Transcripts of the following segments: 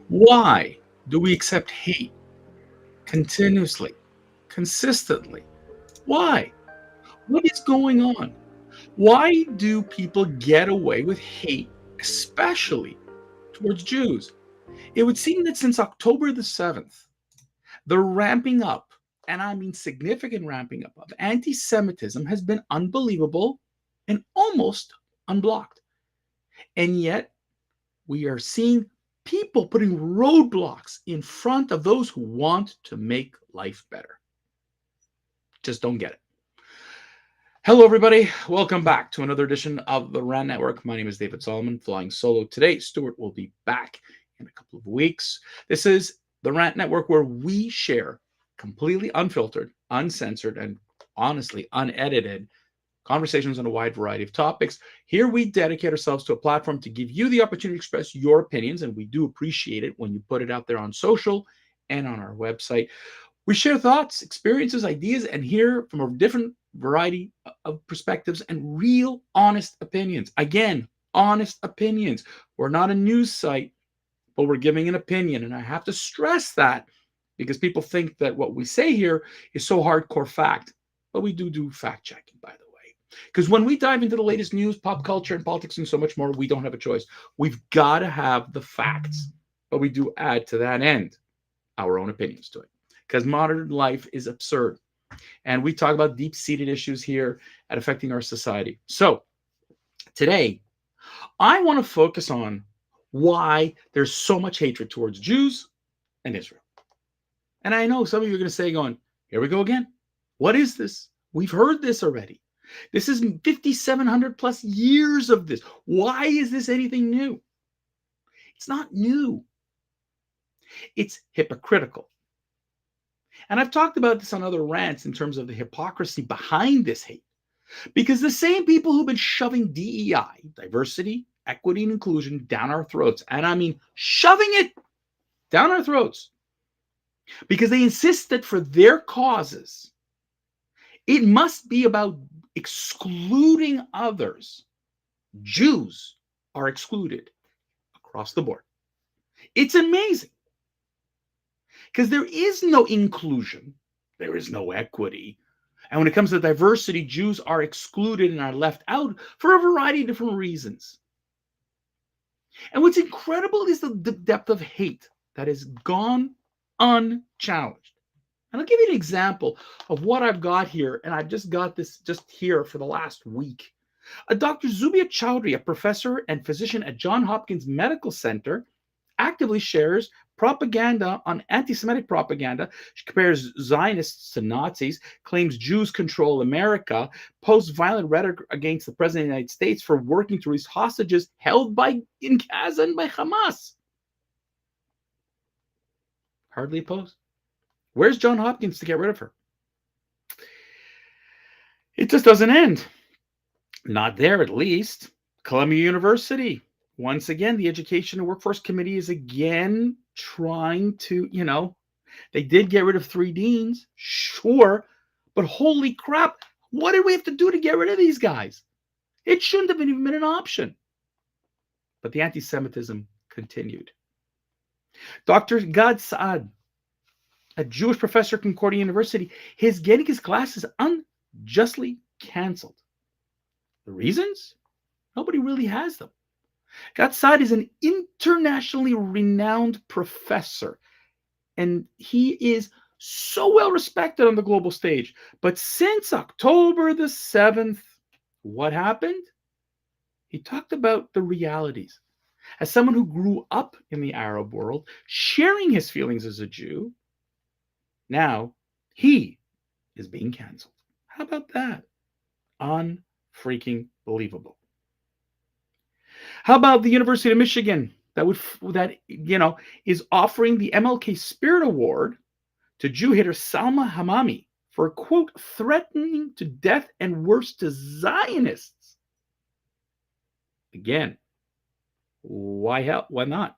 Why do we accept hate continuously, consistently? Why? What is going on? Why do people get away with hate, especially towards Jews? It would seem that since October the 7th, the ramping up, and I mean significant ramping up of anti Semitism has been unbelievable and almost unblocked. And yet, we are seeing people putting roadblocks in front of those who want to make life better. Just don't get it. Hello, everybody. Welcome back to another edition of the Rant Network. My name is David Solomon, flying solo today. Stuart will be back in a couple of weeks. This is the Rant Network, where we share completely unfiltered, uncensored, and honestly unedited conversations on a wide variety of topics. Here we dedicate ourselves to a platform to give you the opportunity to express your opinions, and we do appreciate it when you put it out there on social and on our website. We share thoughts, experiences, ideas, and hear from a different variety of perspectives and real, honest opinions. Again, honest opinions. We're not a news site, but we're giving an opinion, and I have to stress that because people think that what we say here is so hardcore fact, but we do fact checking, by the way. Because when we dive into the latest news, pop culture, and politics, and so much more, we don't have a choice. We've got to have the facts, but we do add to that end our own opinions to it. Because modern life is absurd. And we talk about deep-seated issues here at affecting our society. So today, I want to focus on why there's so much hatred towards Jews and Israel. And I know some of you are going to say, going, here we go again. What is this? We've heard this already. This is 5,700 plus years of this. Why is this anything new? It's not new. It's hypocritical. And I've talked about this on other rants in terms of the hypocrisy behind this hate. Because the same people who've been shoving DEI, diversity, equity, and inclusion down our throats, and I mean shoving it down our throats, because they insist that for their causes, it must be about excluding others. Jews are excluded across the board. It's amazing. Because there is no inclusion, there is no equity. And when it comes to diversity, Jews are excluded and are left out for a variety of different reasons. And what's incredible is the depth of hate that has gone unchallenged. And I'll give you an example of what I've got here. And I've just got this just here for the last week. Dr. Zubia Chowdhury, a professor and physician at Johns Hopkins Medical Center, actively shares propaganda on anti-Semitic propaganda. She compares Zionists to Nazis, claims Jews control America, posts violent rhetoric against the President of the United States for working to release hostages held in Gaza and by Hamas. Hardly opposed. Where's Johns Hopkins to get rid of her? It just doesn't end. Not there, at least. Columbia University. Once again, the Education and Workforce Committee is again trying to, they did get rid of 3 deans, sure, but holy crap, what did we have to do to get rid of these guys? It shouldn't have even been an option. But the anti-Semitism continued. Dr. Gad Saad, a Jewish professor at Concordia University, is getting his classes unjustly canceled. The reasons? Nobody really has them. Gad Saad is an internationally renowned professor, and he is so well respected on the global stage. But since October the 7th, what happened? He talked about the realities. As someone who grew up in the Arab world, sharing his feelings as a Jew, now he is being canceled. How about that? Unfreaking believable. How about the University of Michigan that is offering the MLK Spirit Award to Jew hater Salma Hamami for, quote, threatening to death and worse to Zionists? Again, why not?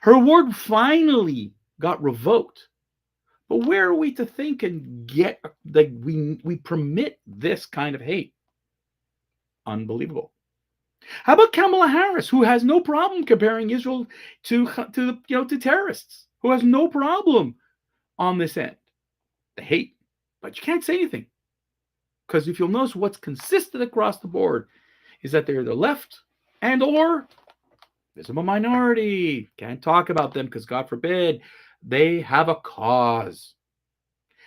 Her award finally got revoked. But where are we to think and get that we permit this kind of hate? Unbelievable. How about Kamala Harris, who has no problem comparing Israel to terrorists, who has no problem on this end, the hate, but you can't say anything because if you'll notice, what's consistent across the board is that they're the left and or visible minority. Can't talk about them because God forbid they have a cause.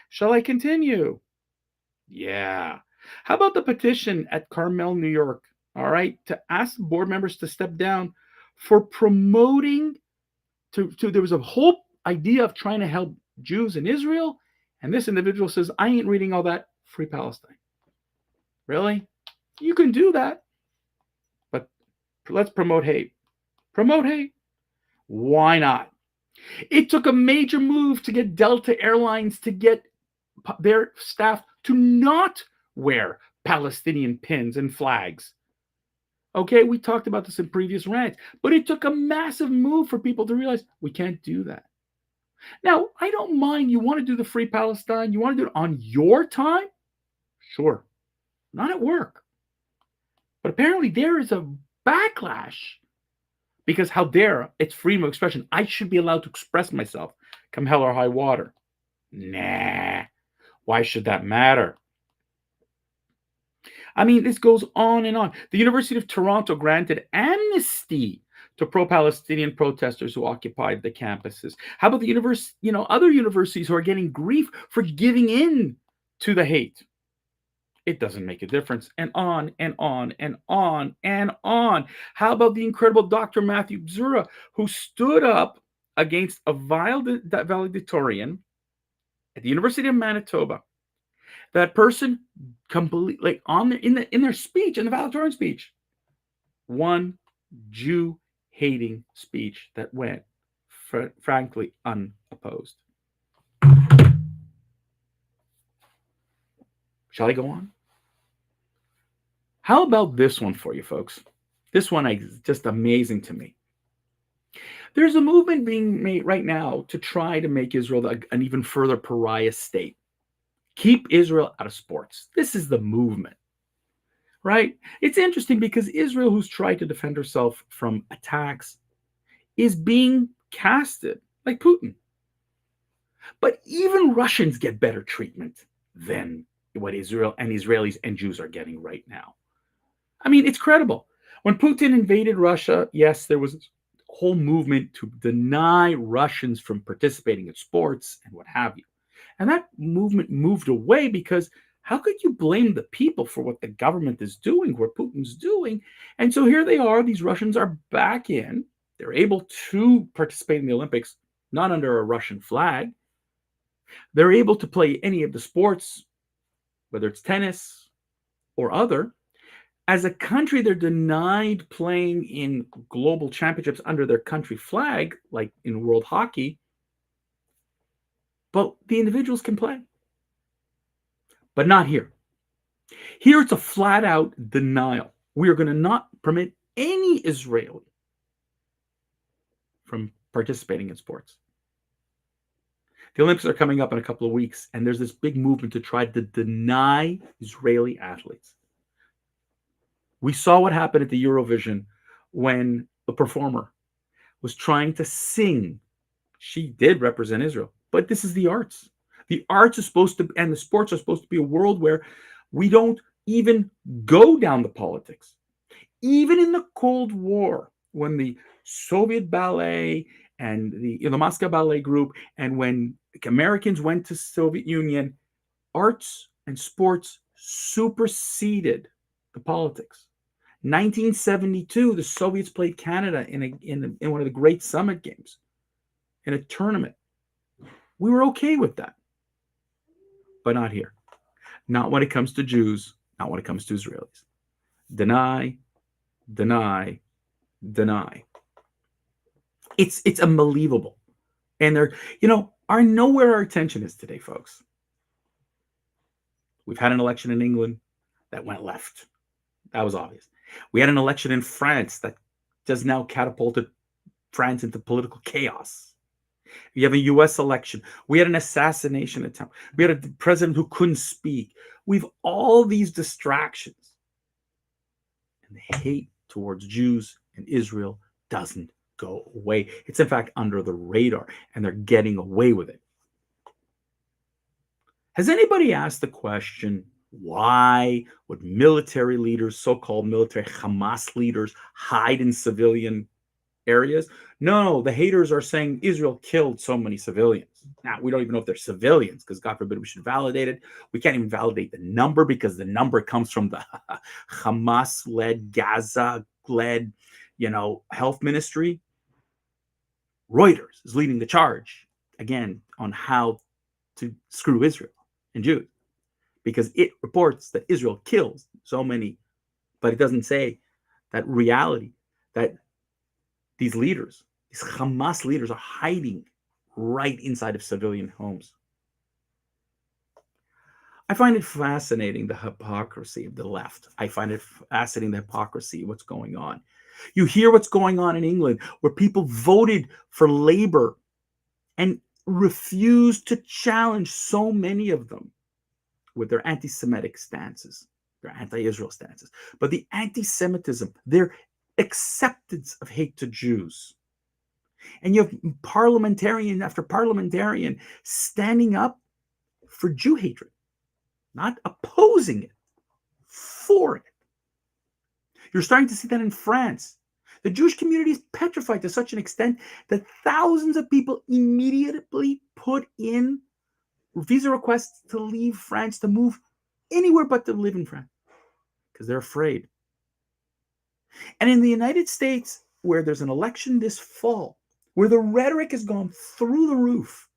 Shall I continue? Yeah. How about the petition at Carmel, New York? All right, to ask board members to step down for promoting there was a whole idea of trying to help Jews in Israel, and this individual says, I ain't reading all that. Free Palestine. Really? You can do that, but let's promote hate. Promote hate. Why not? It took a major move to get Delta Airlines to get their staff to not wear Palestinian pins and flags. Okay, we talked about this in previous rants, but it took a massive move for people to realize we can't do that. Now, I don't mind you want to do the Free Palestine, you want to do it on your time? Sure, not at work. But apparently there is a backlash because how dare, it's freedom of expression. I should be allowed to express myself, come hell or high water. Nah, why should that matter? I mean, this goes on and on. The University of Toronto granted amnesty to pro-Palestinian protesters who occupied the campuses. How about the other universities who are getting grief for giving in to the hate? It doesn't make a difference. And on and on and on and on. How about the incredible Dr. Matthew Zura, who stood up against a valedictorian at the University of Manitoba? That person completely in their speech, in the valedictorian speech, one Jew hating speech that went frankly unopposed. Shall I go on? How about this one for you folks? This one is just amazing to me. There's a movement being made right now to try to make Israel an even further pariah state. Keep Israel out of sports. This is the movement, right? It's interesting because Israel, who's tried to defend herself from attacks, is being casted like Putin. But even Russians get better treatment than what Israel and Israelis and Jews are getting right now. I mean, it's credible. When Putin invaded Russia, yes, there was a whole movement to deny Russians from participating in sports and what have you. And that movement moved away because how could you blame the people for what the government is doing, what Putin's doing? And so here they are, these Russians are back in. They're able to participate in the Olympics, not under a Russian flag. They're able to play any of the sports, whether it's tennis or other. As a country, they're denied playing in global championships under their country flag, like in World Hockey. But the individuals can play. But not here. Here it's a flat out denial. We are going to not permit any Israeli from participating in sports. The Olympics are coming up in a couple of weeks, and there's this big movement to try to deny Israeli athletes. We saw what happened at the Eurovision when the performer was trying to sing. She did represent Israel, but this is the arts. The arts are supposed to, and the sports are supposed to be a world where we don't even go down the politics. Even in the Cold War, when the Soviet ballet and the Moscow Ballet Group, and when Americans went to Soviet Union, arts and sports superseded the politics. 1972, the Soviets played Canada in one of the great summit games, in a tournament. We were okay with that, but not here. Not when it comes to Jews, not when it comes to Israelis. Deny, deny, deny. It's unbelievable. And I know where our attention is today, folks. We've had an election in England that went left. That was obvious. We had an election in France that has now catapulted France into political chaos. You have a U.S. election. We had an assassination attempt. We had a president who couldn't speak. We've all these distractions. And the hate towards Jews and Israel doesn't go away. It's in fact under the radar, and they're getting away with it. Has anybody asked the question, why would military leaders, so-called military Hamas leaders, hide in civilian areas? No, the haters are saying Israel killed so many civilians. Now, we don't even know if they're civilians, because God forbid we should validate it. We can't even validate the number, because the number comes from the Hamas-led, Gaza-led, health ministry. Reuters is leading the charge, again, on how to screw Israel and Jews, because it reports that Israel kills so many, but it doesn't say that reality, that these leaders, these Hamas leaders, are hiding right inside of civilian homes. I find it fascinating, the hypocrisy of the left. I find it fascinating, the hypocrisy of what's going on. You hear what's going on in England, where people voted for Labour and refused to challenge, so many of them, with their anti-Semitic stances, their anti-Israel stances. But the anti-Semitism, their acceptance of hate to Jews. And you have parliamentarian after parliamentarian standing up for Jew hatred, not opposing it, for it. You're starting to see that in France. The Jewish community is petrified to such an extent that thousands of people immediately put in visa requests to leave France, to move anywhere but to live in France, because they're afraid. And in the United States, where there's an election this fall, where the rhetoric has gone through the roof,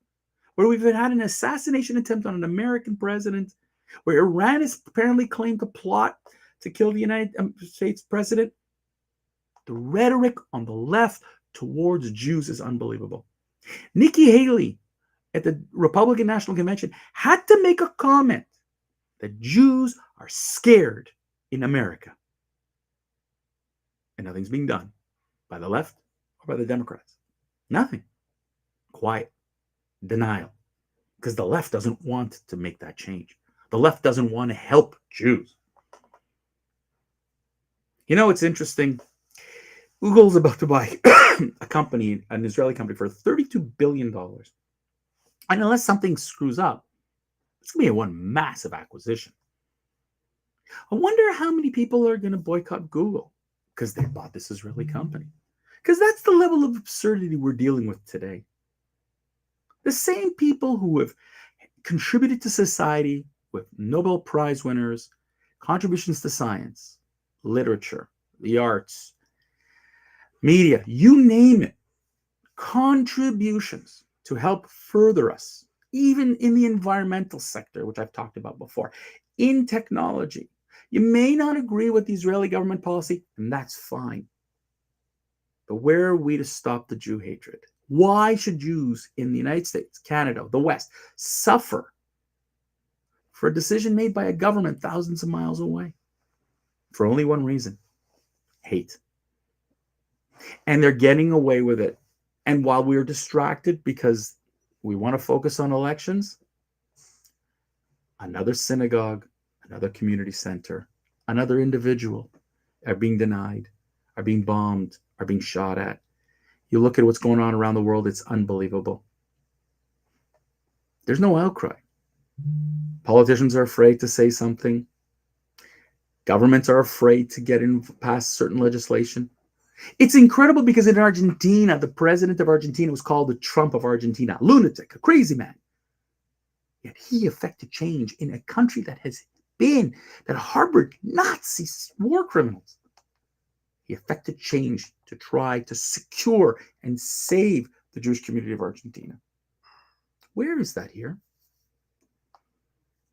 where we've had an assassination attempt on an American president, where Iran has apparently claimed to plot to kill the United States president, the rhetoric on the left towards Jews is unbelievable. Nikki Haley at the Republican National Convention had to make a comment that Jews are scared in America. And nothing's being done by the left or by the Democrats. Nothing. Quiet. Denial. Because the left doesn't want to make that change. The left doesn't want to help Jews. It's interesting. Google's about to buy a company, an Israeli company, for $32 billion. And unless something screws up, it's going to be one massive acquisition. I wonder how many people are going to boycott Google because they bought this Israeli company. Because that's the level of absurdity we're dealing with today. The same people who have contributed to society with Nobel Prize winners, contributions to science, literature, the arts, media, you name it, contributions to help further us, even in the environmental sector, which I've talked about before, in technology. You may not agree with the Israeli government policy, and that's fine. But where are we to stop the Jew hatred? Why should Jews in the United States, Canada, the West, suffer for a decision made by a government thousands of miles away? For only one reason: hate. And they're getting away with it. And while we're distracted because we want to focus on elections, another synagogue, another community center, another individual are being denied, are being bombed, are being shot at. You look at what's going on around the world, it's unbelievable. There's no outcry. Politicians are afraid to say something. Governments are afraid to get in past certain legislation. It's incredible because in Argentina, the president of Argentina was called the Trump of Argentina, lunatic, a crazy man. Yet he effected change in a country that harbored Nazi war criminals. He effected change to try to secure and save the Jewish community of Argentina. Where is that here?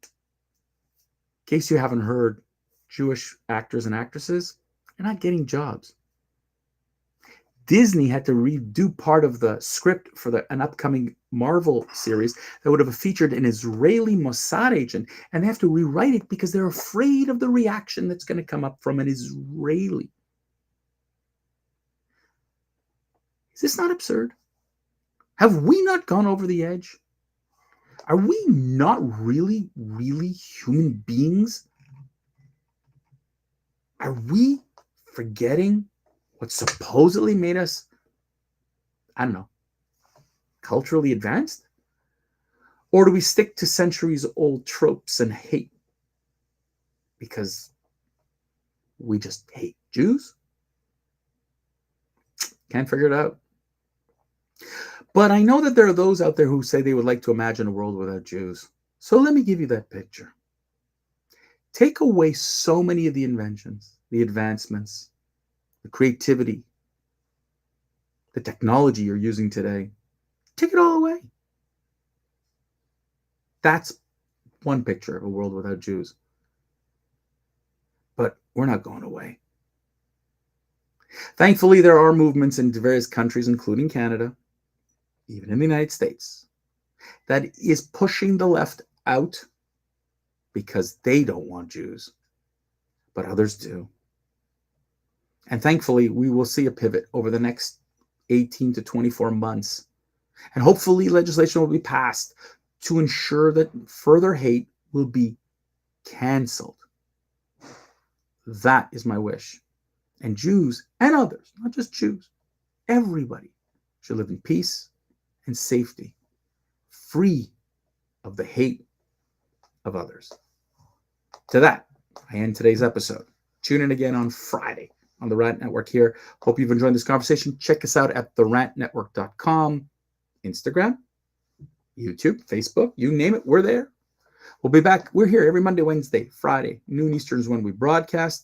In case you haven't heard, Jewish actors and actresses are not getting jobs. Disney had to redo part of the script for an upcoming Marvel series that would have featured an Israeli Mossad agent, and they have to rewrite it because they're afraid of the reaction that's going to come up from an Israeli. Is this not absurd? Have we not gone over the edge? Are we not really, really human beings? Are we, forgetting what supposedly made us, I don't know, culturally advanced? Or do we stick to centuries-old tropes and hate because we just hate Jews? Can't figure it out. But I know that there are those out there who say they would like to imagine a world without Jews. So let me give you that picture. Take away so many of the inventions, the advancements, the creativity, the technology you're using today. Take it all away. That's one picture of a world without Jews. But we're not going away. Thankfully, there are movements in various countries, including Canada, even in the United States, that is pushing the left out because they don't want Jews, but others do. And thankfully, we will see a pivot over the next 18 to 24 months. And hopefully legislation will be passed to ensure that further hate will be canceled. That is my wish. And Jews and others, not just Jews, everybody should live in peace and safety, free of the hate of others. To that, I end today's episode. Tune in again on Friday on the Rant Network here. Hope you've enjoyed this conversation. Check us out at therantnetwork.com, Instagram, YouTube, Facebook, you name it, we're there. We'll be back. We're here every Monday, Wednesday, Friday, noon Eastern is when we broadcast.